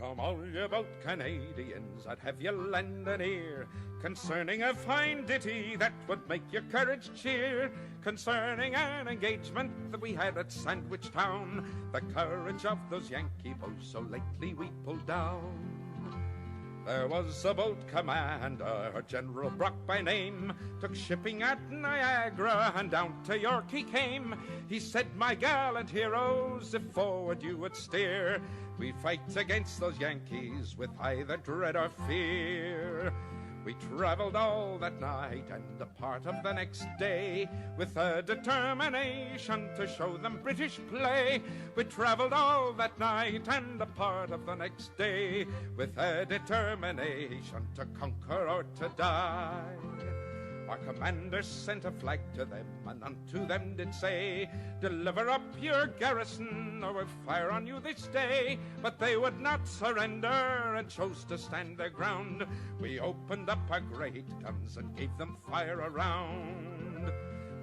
Come all you bold Canadians, I'd have you lend an ear concerning a fine ditty that would make your courage cheer, concerning an engagement that we had at Sandwich Town, the courage of those Yankee boys so lately we pulled down. There was a boat commander, General Brock by name, took shipping at Niagara and down to York he came. He said, my gallant heroes, if forward you would steer, we'd fight against those Yankees with either dread or fear. We traveled all that night and a part of the next day with a determination to show them British play. We traveled all that night and a part of the next day with a determination to conquer or to die. Our commander sent a flag to them, and unto them did say, deliver up your garrison, or we'll fire on you this day. But they would not surrender, and chose to stand their ground. We opened up our great guns, and gave them fire around.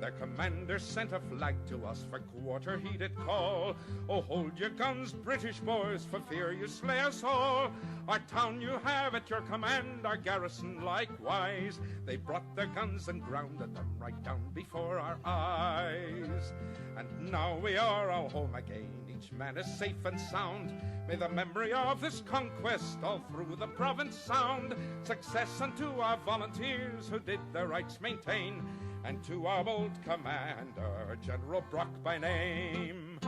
Their commander sent a flag to us, for quarter he did call. Oh, hold your guns, British boys, for fear you slay us all. Our town you have at your command, our garrison likewise. They brought their guns and grounded them right down before our eyes. And now we are all home again, each man is safe and sound. May the memory of this conquest all through the province sound. Success unto our volunteers who did their rights maintain, and to our bold commander, General Brock by name.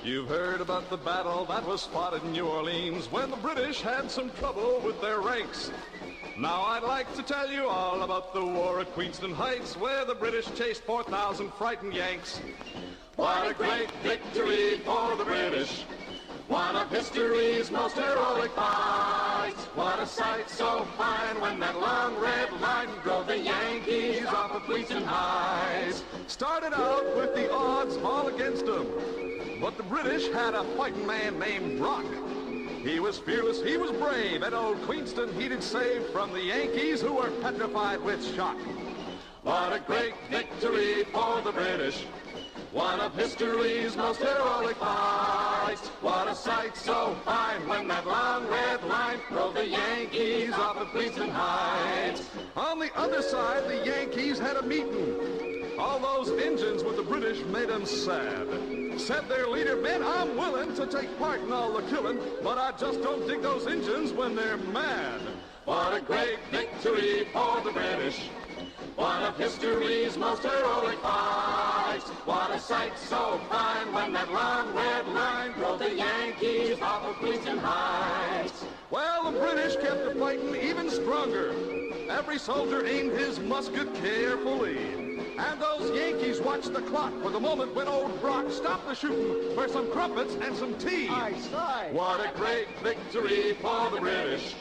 You've heard about the battle that was fought in New Orleans when the British had some trouble with their ranks. Now I'd like to tell you all about the war at Queenston Heights, where the British chased 4,000 frightened Yanks. What a great victory for the British, one of history's most heroic fights. What a sight so fine when that long red line drove the Yankees off of Queenston Heights. Started out with the odds all against them, but the British had a fighting man named Brock. He was fearless, he was brave, and old Queenston he did save from the Yankees who were petrified with shock. What a great victory for the British, one of history's most heroic fights. What a sight so fine when that long red line drove the Yankees off of Queenston Heights. On the other side, the Yankees had a meeting. All those Injuns with the British made them sad. Said their leader, men, I'm willing to take part in all the killing, but I just don't dig those Injuns when they're mad. What a great victory for the British, one of history's most heroic fights. What a sight so fine when that long red line drove the Yankees off of Queenston Heights. Well, the British kept the fighting even stronger. Every soldier aimed his musket carefully. And those Yankees watched the clock for the moment when old Brock stopped the shooting for some crumpets and some tea. Aye. What a great victory for the British,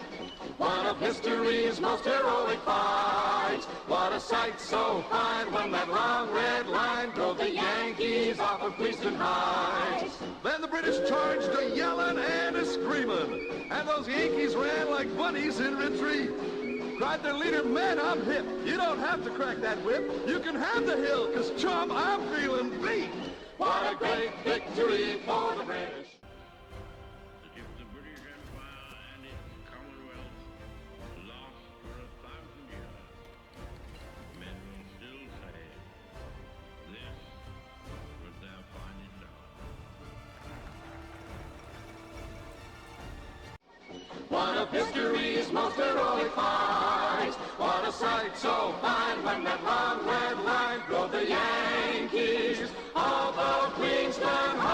one of history's most heroic fights. What a sight so fine when that long red line drove the Yankees off of Queenston Heights. Then the British charged a-yelling and a-screaming, and those Yankees ran like bunnies in retreat. Cried their leader, man, I'm hip. You don't have to crack that whip. You can have the hill, 'cause chum, I'm feeling beat. What a great victory for the British. If the British Empire and its Commonwealth lost for 1,000 years, men will still say this was their finest hour. One of history's most heroic fights. What a sight so fine when that long red line drove the Yankees off of Queenston Heights.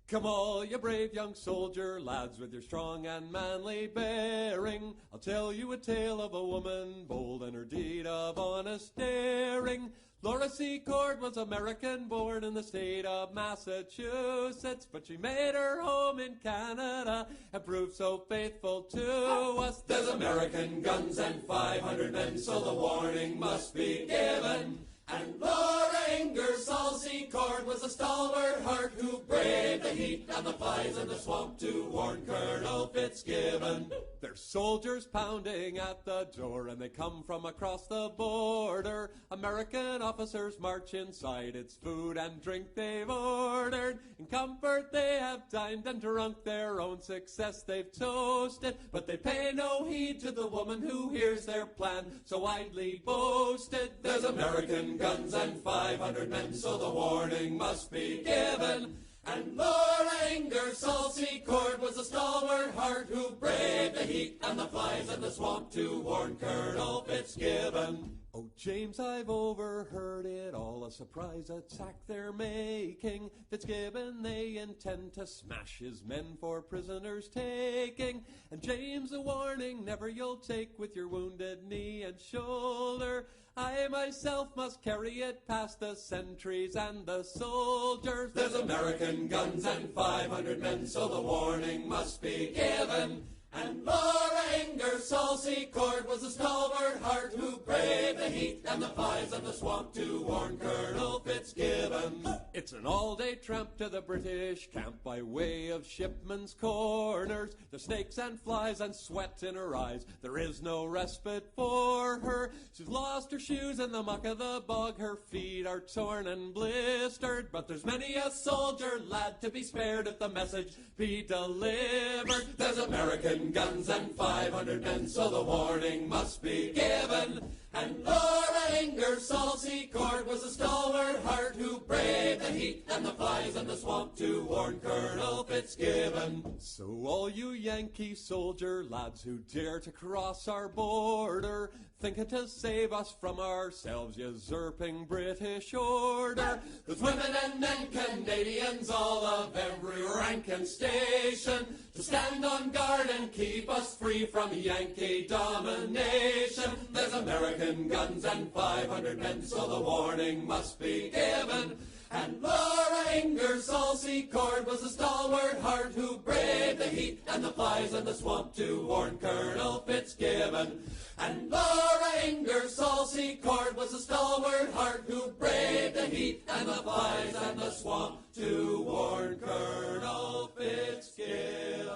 Come all you brave young soldier lads with your strong and manly bearing. I'll tell you a tale of a woman bold and her deed of honest daring. Laura Secord was American born in the state of Massachusetts, but she made her home in Canada and proved so faithful to us. There's American guns and 500 men, so the warning must be given. And Laura Ingersoll Secord was a stalwart heart who braved the and the flies in the swamp to warn Colonel Fitzgibbon. There's soldiers pounding at the door, and they come from across the border. American officers march inside, it's food and drink they've ordered. In comfort they have dined and drunk, their own success they've toasted. But they pay no heed to the woman who hears their plan so widely boasted. There's American guns and 500 men, so the warning must be given. And Lord Ingersoll Secord was a stalwart heart who braved the heat and the flies and the swamp to warn Colonel Fitzgibbon. Oh, James, I've overheard it all, a surprise attack they're making. Fitzgibbon, they intend to smash his men for prisoners taking. And James, a warning never you'll take with your wounded knee and shoulder. I myself must carry it past the sentries and the soldiers. There's American guns and 500 men, so the warning must be given. And Lord Ingersoll Secord was a stalwart heart who braved the heat and the flies and the swamp to warn Colonel Fitzgibbon. It's an all-day tramp to the British camp by way of Shipman's Corners. There's snakes and flies and sweat in her eyes. There is no respite for her. She's lost her shoes in the muck of the bog. Her feet are torn and blistered. But there's many a soldier lad to be spared if the message be delivered. There's American guns and 500 men, so the warning must be given. And Lord Ingersoll Secord was a stalwart heart who braved the heat and the flies and the swamp to warn Colonel Fitzgibbon. So all you Yankee soldier lads who dare to cross our border, thinking to save us from ourselves, usurping British order. There's women and men, Canadians, all of every rank and station, to stand on guard and keep us free from Yankee domination. There's American guns and 500 men, so the warning must be given. And Laura Ingersoll Secord was a stalwart heart who braved the heat and the flies and the swamp to warn Colonel Fitzgibbon. And Laura Ingersoll Secord was a stalwart heart who braved the heat and the flies and the swamp to warn Colonel Fitzgibbon.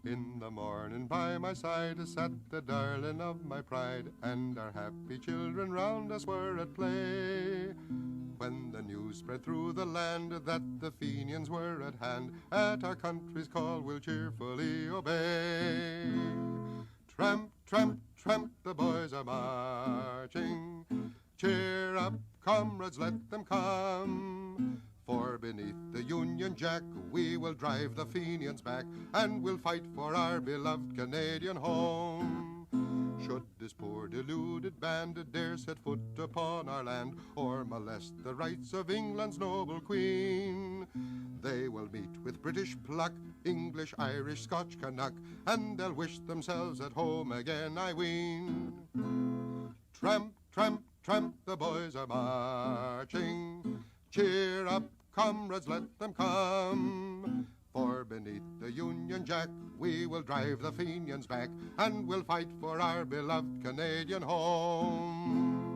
In the morning by my side sat the darling of my pride, and our happy children round us were at play. When the news spread through the land that the Fenians were at hand, at our country's call we'll cheerfully obey. Tramp, tramp, tramp, the boys are marching. Cheer up, comrades, let them come. For beneath the Union Jack we will drive the Fenians back, and we'll fight for our beloved Canadian home. Should this poor deluded band dare set foot upon our land, or molest the rights of England's noble queen, they will meet with British pluck, English, Irish, Scotch, Canuck, and they'll wish themselves at home again, I ween. Tramp, tramp, tramp, the boys are marching. Cheer up, comrades, let them come. For beneath the Union Jack we will drive the Fenians back, and we'll fight for our beloved Canadian home.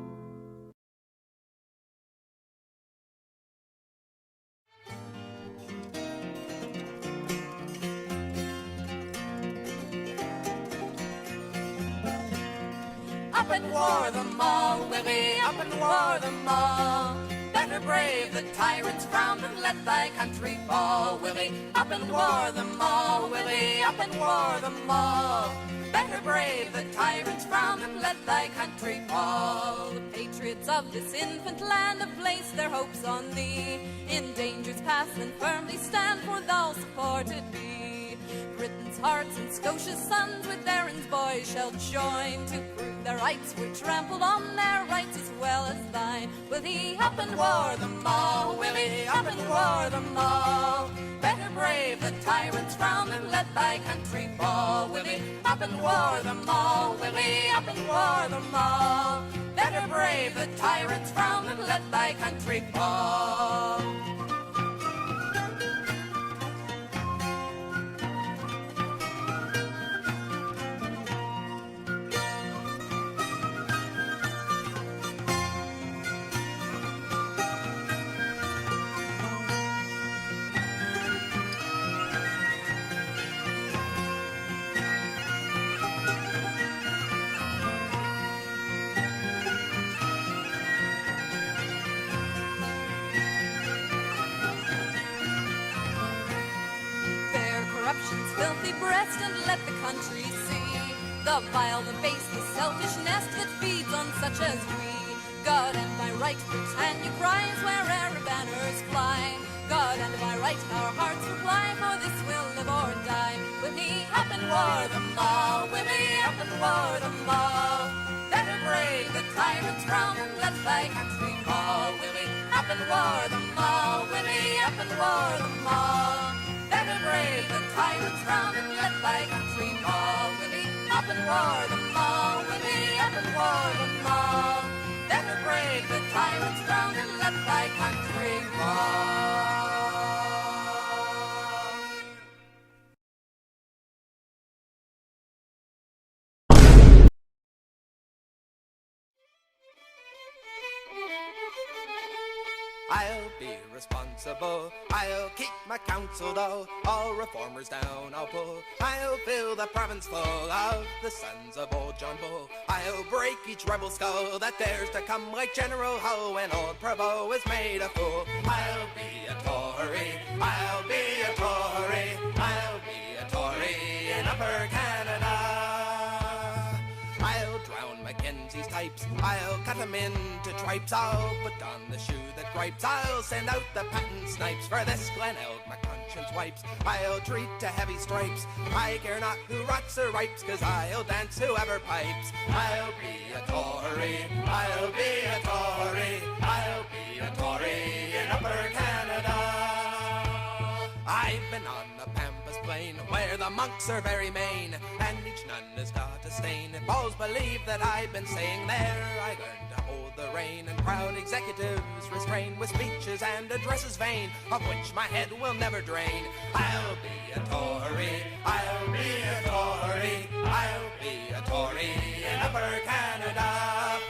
Up and war them all, Willie, up and war them all. Better brave the tyrant's frown and let thy country fall, Willie. Up and war them all, Willie, up and war them all. Better brave the tyrant's frown and let thy country fall. The patriots of this infant land have placed their hopes on thee. In dangers past and firmly stand, for thou supported be. Britain's hearts and Scotia's sons with Erin's boys shall join to prove their rights were trampled on, their rights as well as thine. Will he up and war them all? Will he up and war them all? Better brave the tyrant's frown and let thy country fall. Will he up and war them all? Will he up and war them all? Better brave the tyrant's frown and let thy country fall. nest and let the country see. The vile, the base, the selfish nest that feeds on such as we. God and by right, Britannia cries where'er banners fly. God and by right, our hearts reply, for this will live or die. With me up and war them all, with me up and war them all. Better brave the tyrants round and let thy country fall. With me up and war them all, with me up and war them all. Better brave the tyrants round and let thy country fall. With me up and war them all, with me up and war them all. Better brave the tyrants round and let thy country fall. I'll be responsible, I'll keep my counsel though. All reformers down I'll pull. I'll fill the province full of the sons of old John Bull. I'll break each rebel skull that dares to come like General Hull when old Prevost is made a fool. I'll be a Tory, I'll be a Tory, I'll be a Tory in Upper Canada. I'll drown Mackenzie's types, I'll cut them into tripes. I'll put on the shoe that gripes, I'll send out the patent snipes. For this Glenelg my conscience wipes, I'll treat to heavy stripes. I care not who rots or ripes, cause I'll dance whoever pipes. I'll be a Tory, I'll be a Tory, I'll be a Tory in Upper Canada. I've been on the Pampas Plain, where the monks are very mean, and each nun has got a stain. If all's believe that I've been saying there, I learned to hold the rein, and proud executives restrain with speeches and addresses vain, of which my head will never drain. I'll be a Tory, I'll be a Tory, I'll be a Tory in Upper Canada.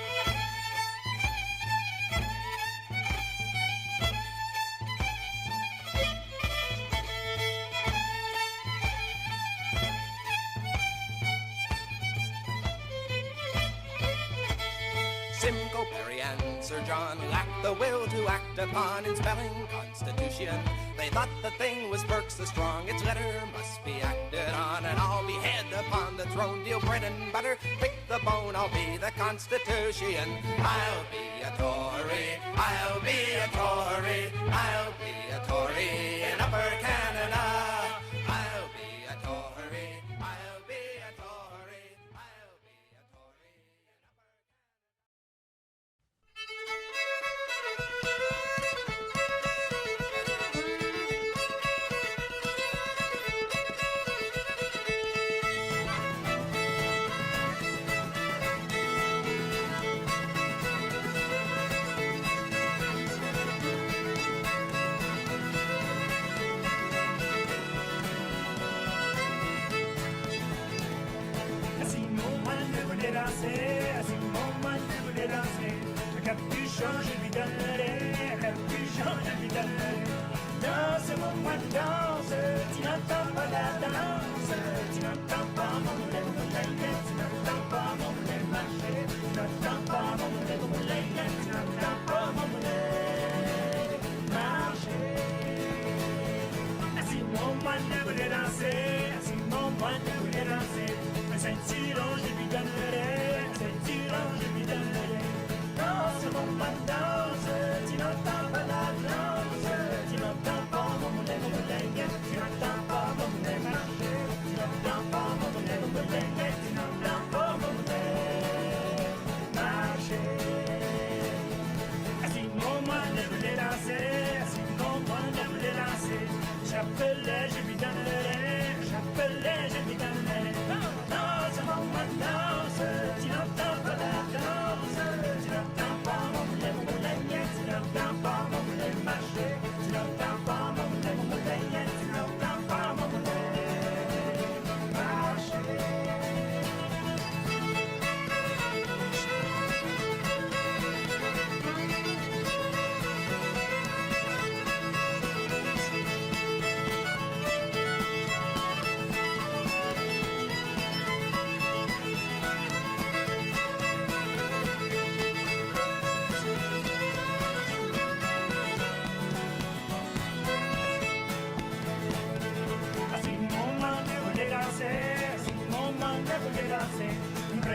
Simcoe, Perry, and Sir John lacked the will to act upon in spelling Constitution. They thought the thing was Burke's the strong, its letter must be acted on, and I'll be head upon the throne, deal bread and butter, pick the bone, I'll be the Constitution. I'll be a Tory, I'll be a Tory, I'll be a Tory in Upper Canada. I'll be a Tory, I'll be a Tory, I'll be a Tory in Upper capuchon, je lui donnerai, capuchon, je lui donnerai. Danse, mon moi danse, tu n'entends pas la danse, tu n'entends pas mon lèvre moulaïne, tu n'entends pas mon lèvre marcher, tu n'entends pas mon lèvre moulaïne, tu n'entends pas mon lèvre marcher. Si mon moine voulait danser, si mon moine voulait danser, un ceinturon je lui donnerai, un ceinturon je lui donnerai. Danse, mon moine danse, tu n'entends pas la danse, tu n'entends pas mon lèvre moulaïne, tu n'entends pas mon lèvre marcher, tu n'entends pas mon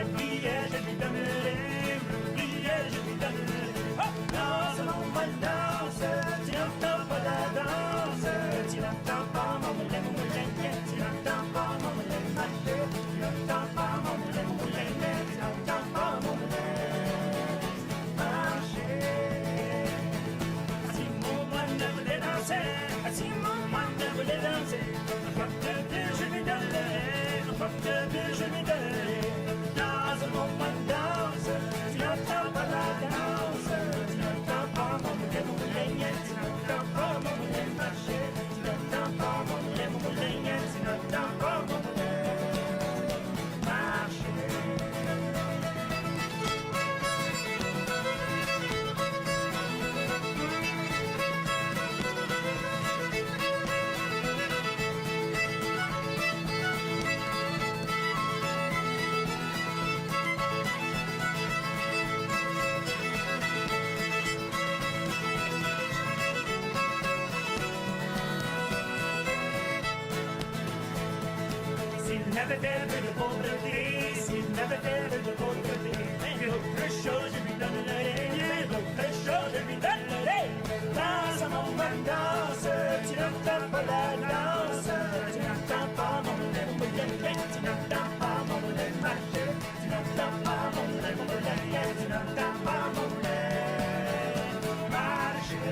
un billet, je lui donnerai. Un billet, je lui donnerai. Oh, danse, mon bonne danse, tu n'entends pas la danse. Tu n'entends pas mon moulin, tu n'entends pas mon moulin marcher. Tu n'entends pas mon moulin, tu n'entends pas mon moulin marcher. Si mon moine voulait danser, si mon moine voulait danser, un porte de je lui donnerai, un porte de je lui donnerai. Danse, mon moine danse, tu n'entends pas la danse, tu n'entends pas mon moulin, tu n'entends pas mon moulin marcher, tu n'entends pas mon moulin, tu n'entends pas mon moulin marcher. S'il n'avait fait de pauvreté, s'il n'avait fait de pauvreté, l'autre chose je lui donnerais, l'autre chose je lui donnerais. Danse, mon bonne danse, tu n'entends pas la danse, tu n'entends pas mon moulin, tu n'entends pas mon moulin marcher, tu n'entends pas mon moulin, tu n'entends pas mon moulin marcher.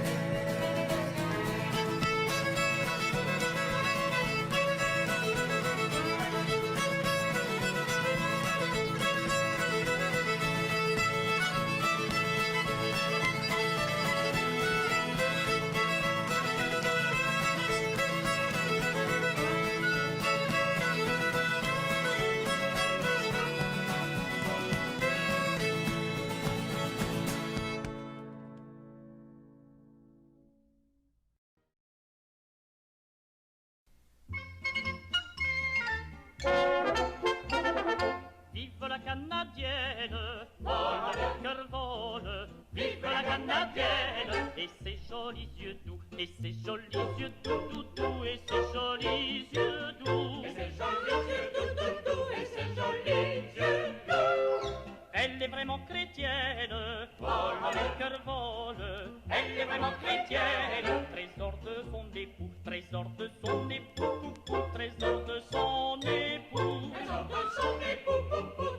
Vive la canadienne, vole le cœur vole. Vive la canadienne, et ses jolis yeux doux, et ses jolis yeux doux, doux, doux, et ses jolis yeux doux. Et ses jolis yeux doux, doux, doux, et ses jolis yeux doux. Elle est vraiment chrétienne, vole le cœur vole. Elle est vraiment chrétienne, trésor de son époux, trésor de son époux, trésor de son époux. Trésor de son époux,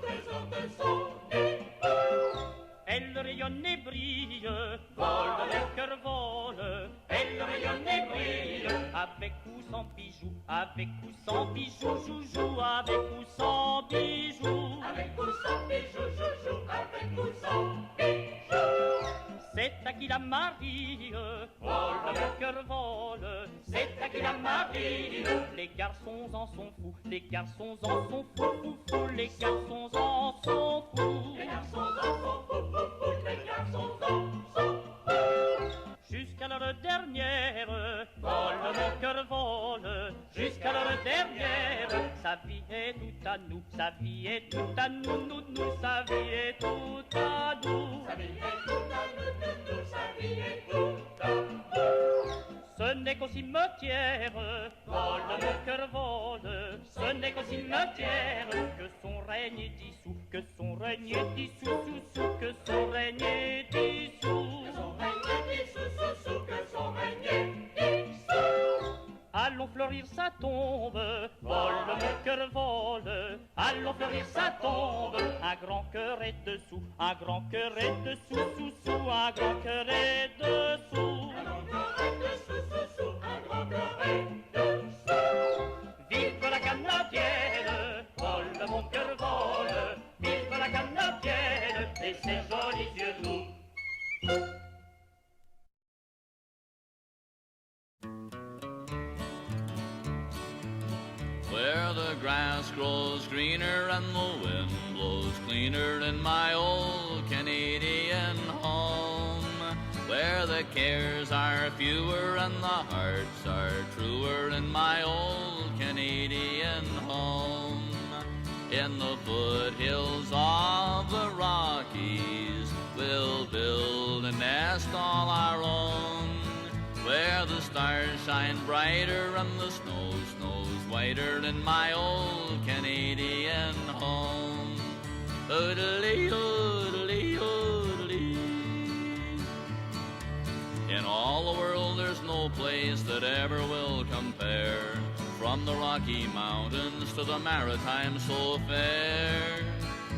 trésor de son époux. Elle rayonne et brille, vole le cœur vole. Elle rayonne et brille, avec ou sans bijoux, avec ou sans bijoux, joujou, avec ou sans bijoux. Avec ou sans bijoux, joujou, avec ou sans bijoux. C'est à qui la marie, vole le cœur vole. C'est à qui la marie. Les garçons en sont fous, les garçons en sont fous, fous, fous. Les garçons en sont fous. Les garçons en sont fous, fous, fous. Les garçons en sont fous. Jusqu'à l'heure dernière, vole le cœur vole. Jusqu'à l'heure dernière, sa vie est tout à nous, sa vie est tout à nous, nous, nous, sa vie est tout à nous. Sa vie est tout à nous, nous, nous, sa vie est tout à nous. Ce n'est qu'au cimetière, vole le cœur vole. Ce n'est qu'au cimetière que son règne est dissous, que son règne est dissous, sous, sous, que son règne est dissous. Que son règne est dissous, sous, sous, que son règne est dissous. Allons fleurir sa tombe, vole le cœur vole. Allons fleurir sa tombe, un grand cœur est dessous, un grand cœur est dessous, sous, sous, un grand cœur est dessous. Un grand cœur est dessous, sous, sous, un grand cœur est dessous. Vive la canadienne, vole mon cœur vole. Vive la canadienne et ses jolis yeux doux. Where the grass grows greener and the wind blows cleaner in my old Canadian home, where the cares are fewer and the hearts are truer in my old Canadian home. In the foothills of the Rockies we'll build a nest all our own, where the stars shine brighter and the snow snows whiter in my old Canadian home. In all the world there's no place that ever will compare, from the Rocky Mountains to the Maritime so fair.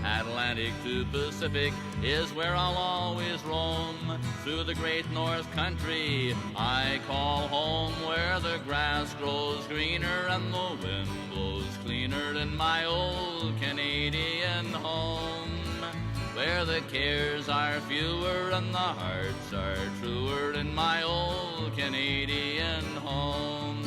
Atlantic to Pacific is where I'll always roam. Through the great North Country I call home, where the grass grows greener and the wind blows cleaner in my old Canadian home, where the cares are fewer and the hearts are truer in my old Canadian home.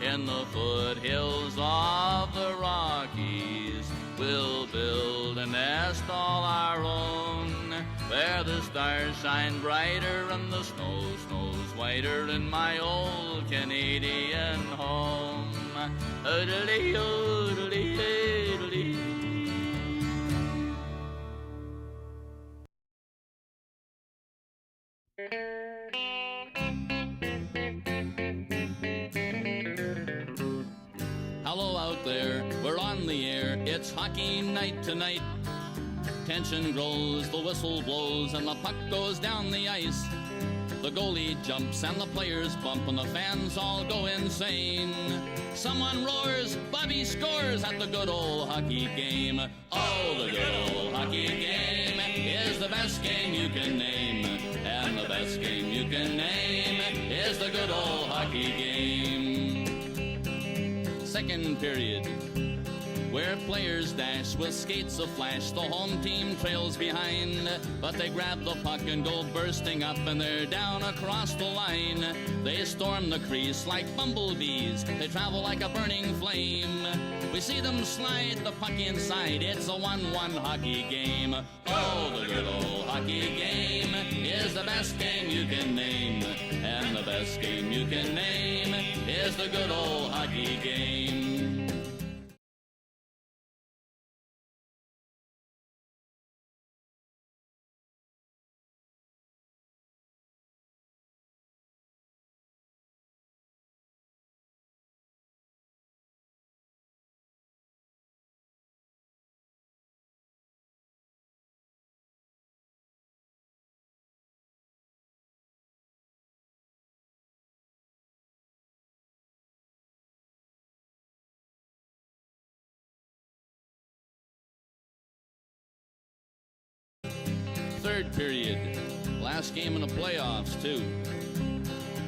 In the foothills of the Rockies we'll build a nest all our own, where the stars shine brighter and the snow snows whiter in my old Canadian home. Oodly, oodly, oodly. Hello out there, we're on the air, it's hockey night tonight. Tension grows, the whistle blows, and the puck goes down the ice. The goalie jumps and the players bump and the fans all go insane. Someone roars, Bobby scores at the good old hockey game. Oh, the good old hockey game is the best game you can name. And the best game you can name is the good old hockey game. Second period, where players dash with skates aflash. The home team trails behind, but they grab the puck and go bursting up, and they're down across the line. They storm the crease like bumblebees. They travel like a burning flame. We see them slide the puck inside. It's a 1-1 hockey game. Oh, the good old hockey game is the best game you can name. And the best game you can name is the good old hockey game. Third period, last game in the playoffs too.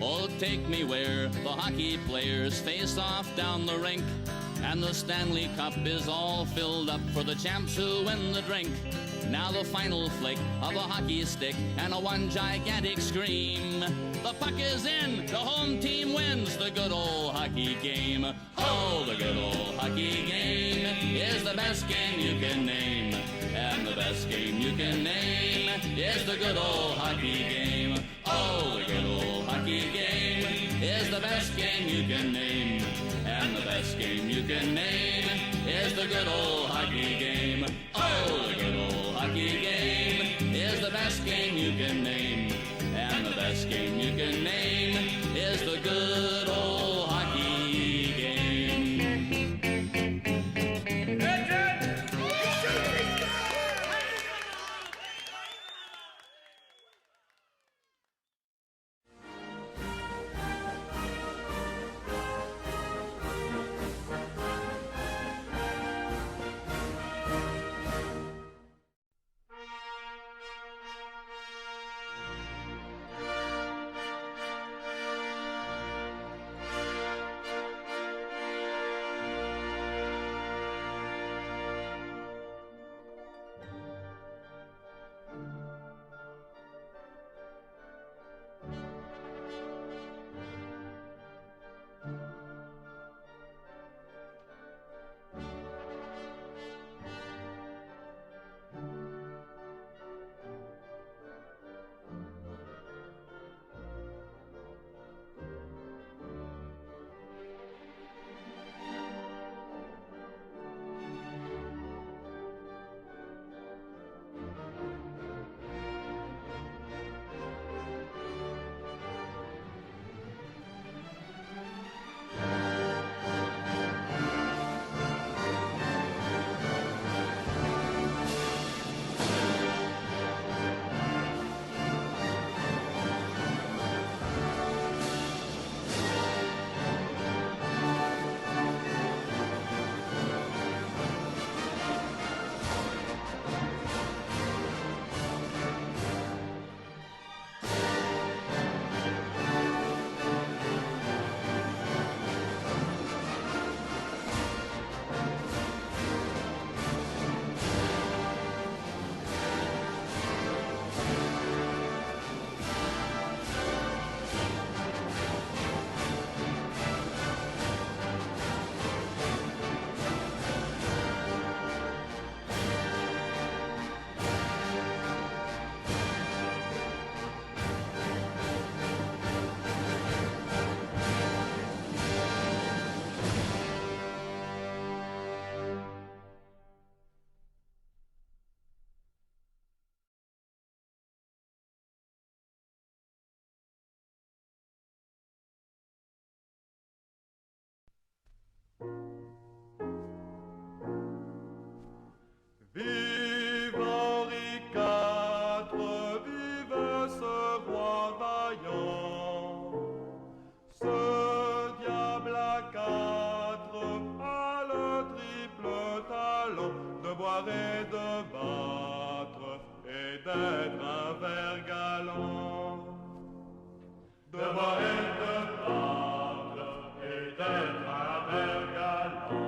Oh, take me where the hockey players face off down the rink, and the Stanley Cup is all filled up for the champs who win the drink. Now the final flick of a hockey stick and a one gigantic scream. The puck is in, the home team wins the good old hockey game. Oh, the good old hockey game is the best game you can name. And the best game you can name is the good old hockey game. Oh, the good old hockey game is the best game you can name. And the best game you can name is the good old hockey game. Oh, the good old hockey game is the best game you can name. And the best game you can name is the good old hockey game. d'être un ver galant, de boire et de prendre et d'être un ver galant.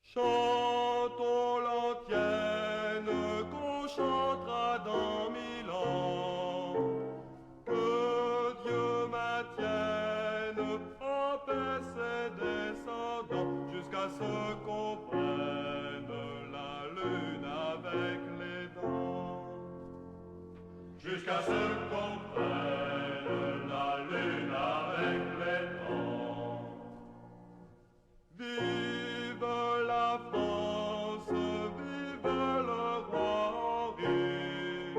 Chantons l'antienne qu'on chantera dans 1000 ans, que Dieu maintienne en paix ses descendants, jusqu'à ce qu'on prenne la lune avec les dents, jusqu'à ce qu'on prenne la lune avec les dents. Vive la France, vive le roi Henri,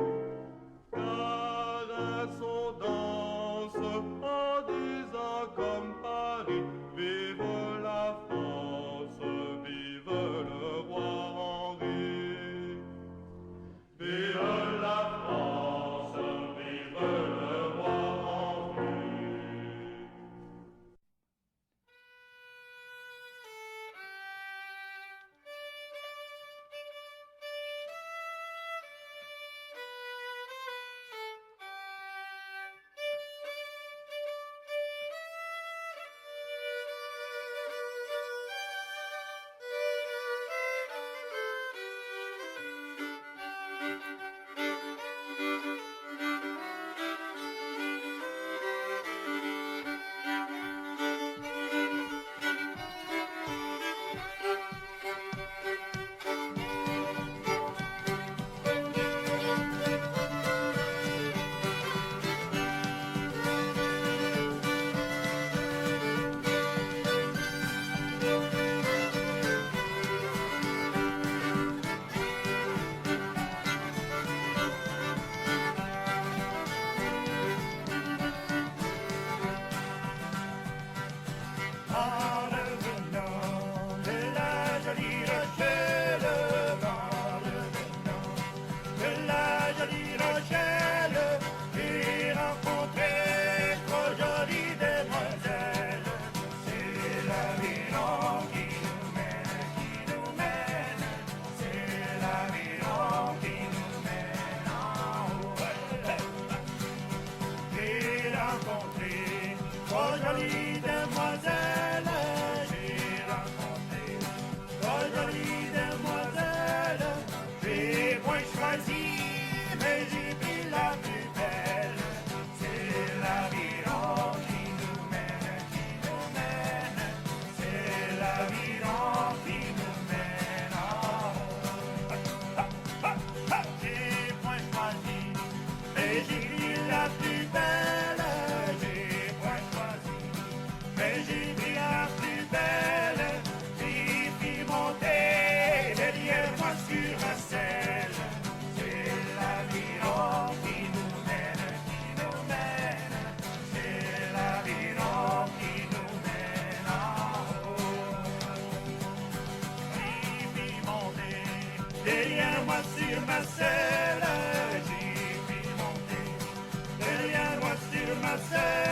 caresse on danse en disant comme Paris. Vive la France, vive le roi Henri. Vive la France, vive le roi Henri. En revenant de la jolie Rochelle, en revenant de la jolie Rochelle, j'ai rencontré trois jolies demoiselles. C'est l'aviron qui nous mène, c'est l'aviron qui nous mène en haut. J'ai rencontré trois jolies demoiselles, j'ai rencontré trois jolies demoiselles. J'ai point choisi, mais j'ai pris la plus belle. C'est l'aviron qui nous mène, c'est l'aviron qui nous mène en haut. J'ai point choisi, mais j'ai pris la plus belle. J'ai point choisi, mais j'ai pris la plus belle. J'ai pris monter derrière moi sur ma selle. C'est l'aviron qui nous mène, c'est l'aviron qui nous mène en haut. J'ai pris monter derrière moi sur ma selle. J'ai pris monter derrière moi sur ma selle.